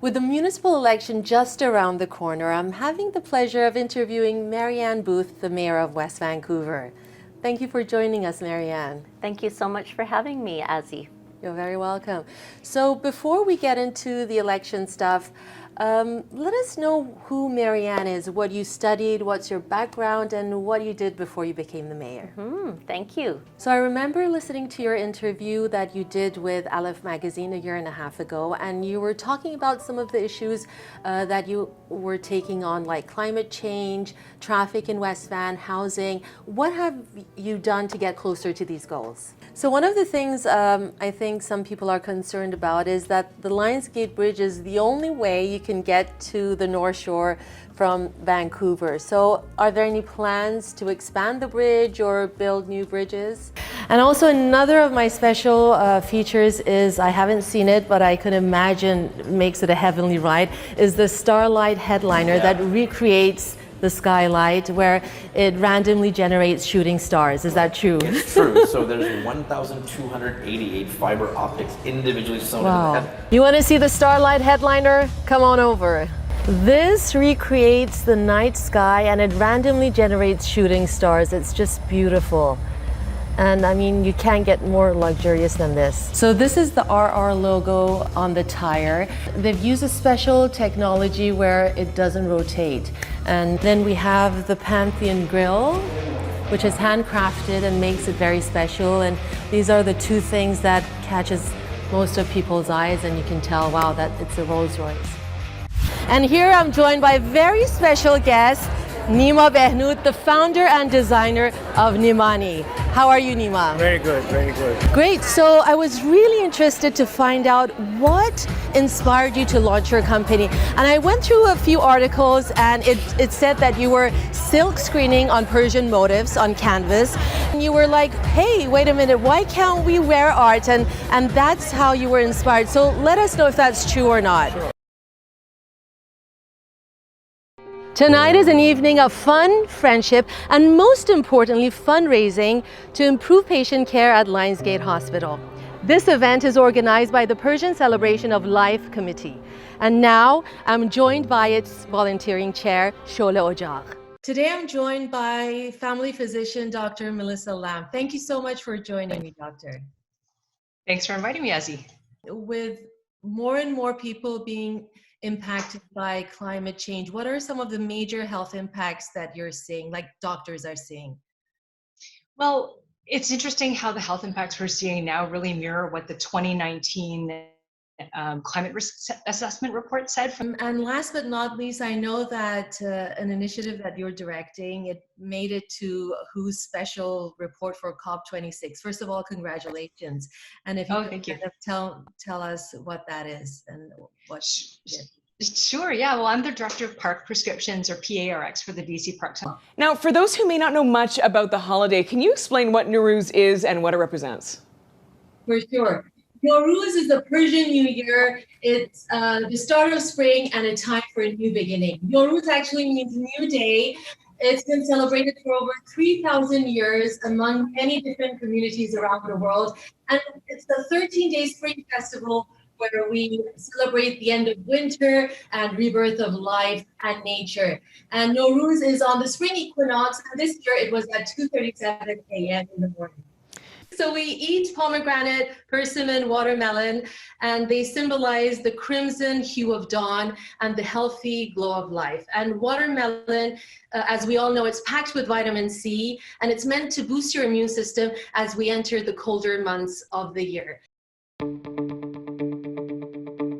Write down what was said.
With the municipal election just around the corner, I'm having the pleasure of interviewing Marianne Booth, the Mayor of West Vancouver. Thank you for joining us, Marianne. Thank you so much for having me, Azzy. You're very welcome. So before we get into the election stuff, let us know who Marianne is, what you studied, what's your background, and what you did before you became the mayor. Thank you. So I remember listening to your interview that you did with Aleph Magazine a year and a half ago, and you were talking about some of the issues that you were taking on, like climate change, traffic in West Van, housing. What have you done to get closer to these goals? So one of the things I think some people are concerned about is that the Lionsgate Bridge is the only way you can get to the North Shore from Vancouver. So are there any plans to expand the bridge or build new bridges? And also another of my special features is, I haven't seen it, but I can imagine makes it a heavenly ride, is the Starlight headliner that recreates the skylight, where it randomly generates shooting stars. Is that true? It's true. So there's 1,288 fiber optics individually sewn into the head. You want to see the Starlight headliner? Come on over. This recreates the night sky and it randomly generates shooting stars. It's just beautiful. And I mean, you can't get more luxurious than this. So this is the RR logo on the tire. They've used a special technology where it doesn't rotate. And then we have the Pantheon grill, which is handcrafted and makes it very special. And these are the two things that catches most of people's eyes, and you can tell, wow, that it's a Rolls Royce. And here I'm joined by a very special guest, Nima Behnood, the founder and designer of Nimani. How are you, Nima? Very good, very good. Great. So I was really interested to find out what inspired you to launch your company. And I went through a few articles, and it said that you were silk screening on Persian motifs on canvas. And you were like, hey, wait a minute, why can't we wear art? And that's how you were inspired. So let us know if that's true or not. Sure. Tonight is an evening of fun, friendship, and most importantly, fundraising to improve patient care at Lionsgate Hospital. This event is organized by the Persian Celebration of Life Committee. And now I'm joined by its volunteering chair, Shole Ojagh. Today I'm joined by family physician, Dr. Melissa Lam. Thank you so much for joining me, doctor. Thanks for inviting me, Azzy. With more and more people being impacted by climate change, what are some of the major health impacts that you're seeing, like doctors are seeing? Well, it's interesting how the health impacts we're seeing now really mirror what the 2019 climate risk assessment report said. And last but not least, I know that an initiative that you're directing, it made it to WHO's special report for COP26. First of all, congratulations. And if you could kind of tell us what that is and what you did. Sure, yeah. Well, I'm the director of park prescriptions, or PARX, for the BC Parks. Now, for those who may not know much about the holiday, can you explain what Nowruz is and what it represents? For sure. Nowruz is the Persian New Year. It's the start of spring and a time for a new beginning. Nowruz actually means new day. It's been celebrated for over 3,000 years among many different communities around the world. And it's the 13-day spring festival where we celebrate the end of winter and rebirth of life and nature. And Nowruz is on the spring equinox, and this year it was at 2:37 a.m. in the morning. So we eat pomegranate, persimmon, watermelon, and they symbolize the crimson hue of dawn and the healthy glow of life. And watermelon, as we all know, it's packed with vitamin C, and it's meant to boost your immune system as we enter the colder months of the year.